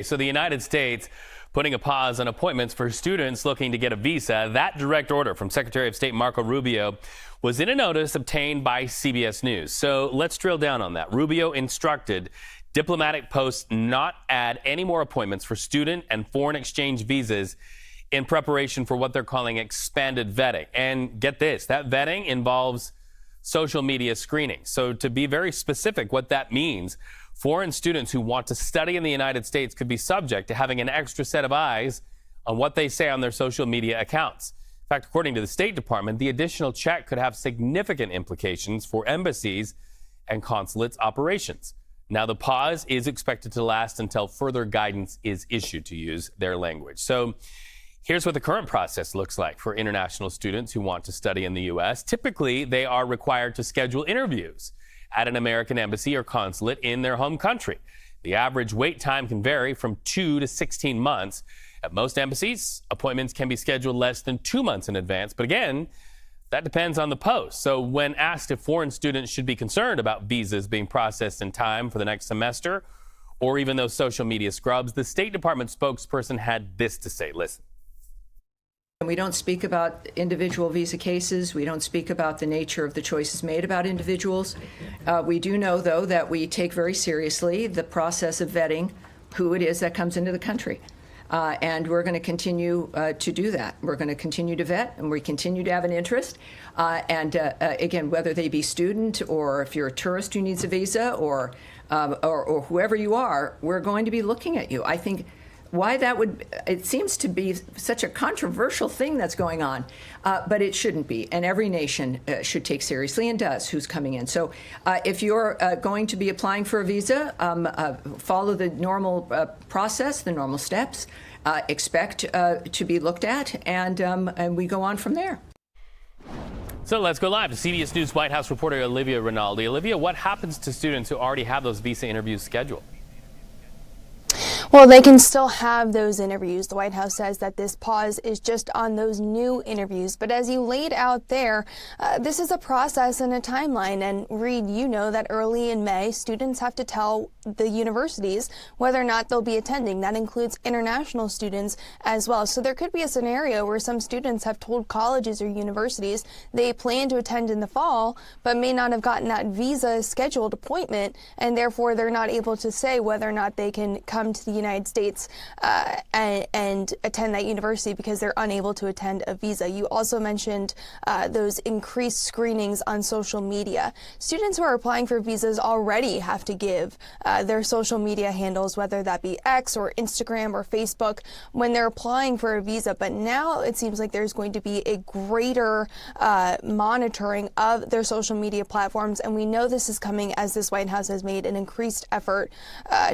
So the United States putting a pause on appointments for students looking to get a visa. That direct order from Secretary of State Marco Rubio was in a notice obtained by CBS News. So let's drill down on that. Rubio instructed diplomatic posts not add any more appointments for student and foreign exchange visas in preparation for what they're calling expanded vetting. And get this, that vetting involves social media screening. So to be very specific, what that means, foreign students who want to study in the United States could be subject to having an extra set of eyes on what they say on their social media accounts. In fact, according to the State Department, the additional check could have significant implications for embassies and consulates operations. Now, the pause is expected to last until further guidance is issued, to use their language. So here's what the current process looks like for international students who want to study in the U.S. Typically, they are required to schedule interviews at an American embassy or consulate in their home country. The average wait time can vary from 2 to 16 months. At most embassies, appointments can be scheduled less than 2 months in advance. But again, that depends on the post. So when asked if foreign students should be concerned about visas being processed in time for the next semester, or even those social media scrubs, the State Department spokesperson had this to say. Listen. We don't speak about individual visa cases. We don't speak about the nature of the choices made about individuals. We do know, though, that we take very seriously the process of vetting who it is that comes into the country. And we're going to continue to do that. We're going to continue to vet, and we continue to have an interest. Again, whether they be student or if you're a tourist who needs a visa or whoever you are, we're going to be looking at you. I think why that would, it seems to be such a controversial thing that's going on, but it shouldn't be. And every nation should take seriously, and does, who's coming in. So if you're going to be applying for a visa, follow the normal process, the normal steps, expect to be looked at, and we go on from there. So let's go live to CBS News White House reporter Olivia Rinaldi. Olivia, what happens to students who already have those visa interviews scheduled? Well, they can still have those interviews. The White House says that this pause is just on those new interviews. But as you laid out there, this is a process and a timeline. And Reed, you know that early in May, students have to tell the universities whether or not they'll be attending. That includes international students as well. So there could be a scenario where some students have told colleges or universities they plan to attend in the fall, but may not have gotten that visa scheduled appointment, and therefore they're not able to say whether or not they can come to the United States and attend that university because they're unable to attend a visa. You also mentioned those increased screenings on social media. Students who are applying for visas already have to give their social media handles, whether that be X or Instagram or Facebook, when they're applying for a visa. But now it seems like there's going to be a greater monitoring of their social media platforms. And we know this is coming as this White House has made an increased effort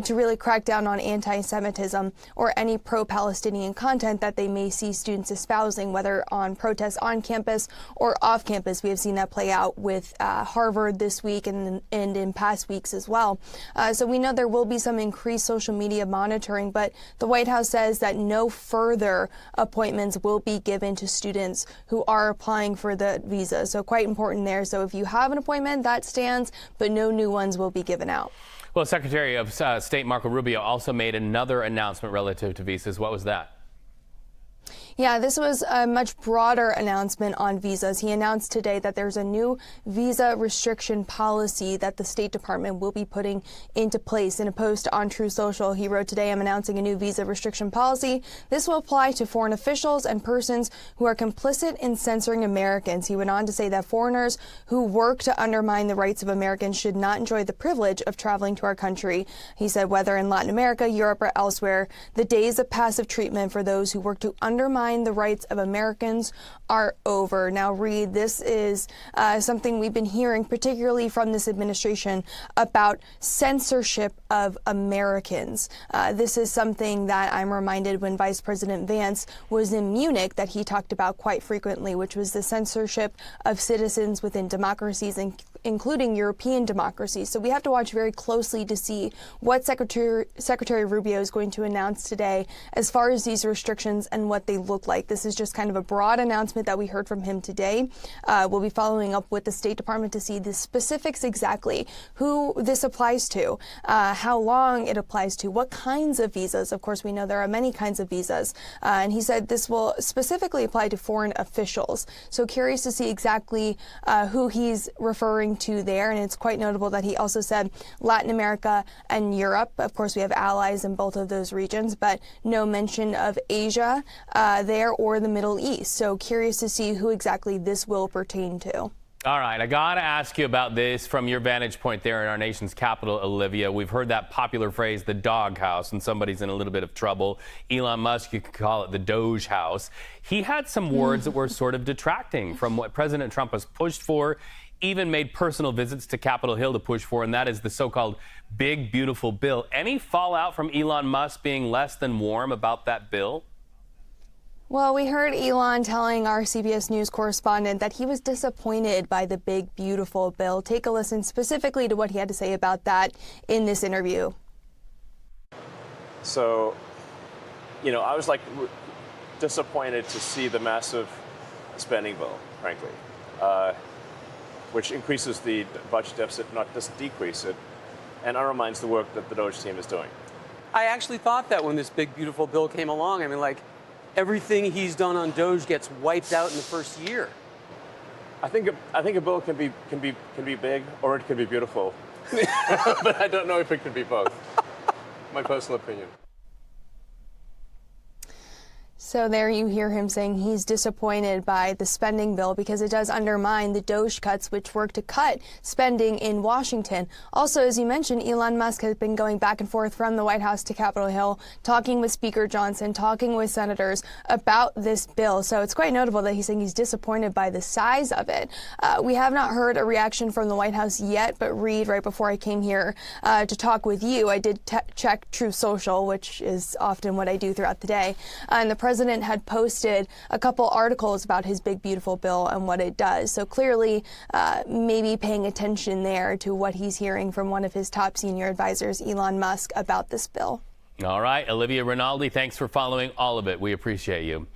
to really crack down on anti-Semitism or any pro-Palestinian content that they may see students espousing, whether on protests on campus or off campus. We have seen that play out with Harvard this week and in past weeks as well. So we know there will be some increased social media monitoring, but the White House says that no further appointments will be given to students who are applying for the visa. So quite important there. So if you have an appointment, that stands, but no new ones will be given out. Well, Secretary of State Marco Rubio also made another announcement relative to visas. What was that? Yeah, this was a much broader announcement on visas. He announced today that there's a new visa restriction policy that the State Department will be putting into place. In a post on True Social, he wrote today, "I'm announcing a new visa restriction policy. This will apply to foreign officials and persons who are complicit in censoring Americans." He went on to say that foreigners who work to undermine the rights of Americans should not enjoy the privilege of traveling to our country. He said whether in Latin America, Europe, or elsewhere, the days of passive treatment for those who work to undermine the rights of Americans are over. Now, Reed, this is something we've been hearing, particularly from this administration, about censorship of Americans. This is something that I'm reminded when Vice President Vance was in Munich that he talked about quite frequently, which was the censorship of citizens within democracies, including European democracies. So we have to watch very closely to see what Secretary Rubio is going to announce today as far as these restrictions and what they look like. This is just kind of a broad announcement that we heard from him today. We'll be following up with the State Department to see the specifics exactly, who this applies to, how long it applies to, what kinds of visas. Of course, we know there are many kinds of visas. And he said this will specifically apply to foreign officials. So curious to see exactly who he's referring to there. And it's quite notable that he also said Latin America and Europe. Of course, we have allies in both of those regions, but no mention of Asia there or the Middle East. So curious to see who exactly this will pertain to. All right, I got to ask you about this from your vantage point there in our nation's capital, Olivia. We've heard that popular phrase, the doghouse, when somebody's in a little bit of trouble. Elon Musk, you could call it the Doge House. He had some words that were sort of detracting from what President Trump has pushed for, even made personal visits to Capitol Hill to push for, and that is the so-called big, beautiful bill. Any fallout from Elon Musk being less than warm about that bill? Well, we heard Elon telling our CBS News correspondent that he was disappointed by the big, beautiful bill. Take a listen specifically to what he had to say about that in this interview. So, I was disappointed to see the massive spending bill, frankly, which increases the budget deficit, not just decrease it, and undermines the work that the Doge team is doing. I actually thought that when this big, beautiful bill came along. I mean, everything he's done on Doge gets wiped out in the first year. I think a bill can be big or it can be beautiful, but I don't know if it can be both. My personal opinion. So there you hear him saying he's disappointed by the spending bill because it does undermine the Doge cuts, which work to cut spending in Washington. Also, as you mentioned, Elon Musk has been going back and forth from the White House to Capitol Hill, talking with Speaker Johnson, talking with senators about this bill. So it's quite notable that he's saying he's disappointed by the size of it. We have not heard a reaction from the White House yet, but Reed, right before I came here to talk with you, I did check Truth Social, which is often what I do throughout the day. And the president had posted a couple articles about his big, beautiful bill and what it does. So clearly, maybe paying attention there to what he's hearing from one of his top senior advisors, Elon Musk, about this bill. All right, Olivia Rinaldi, thanks for following all of it. We appreciate you.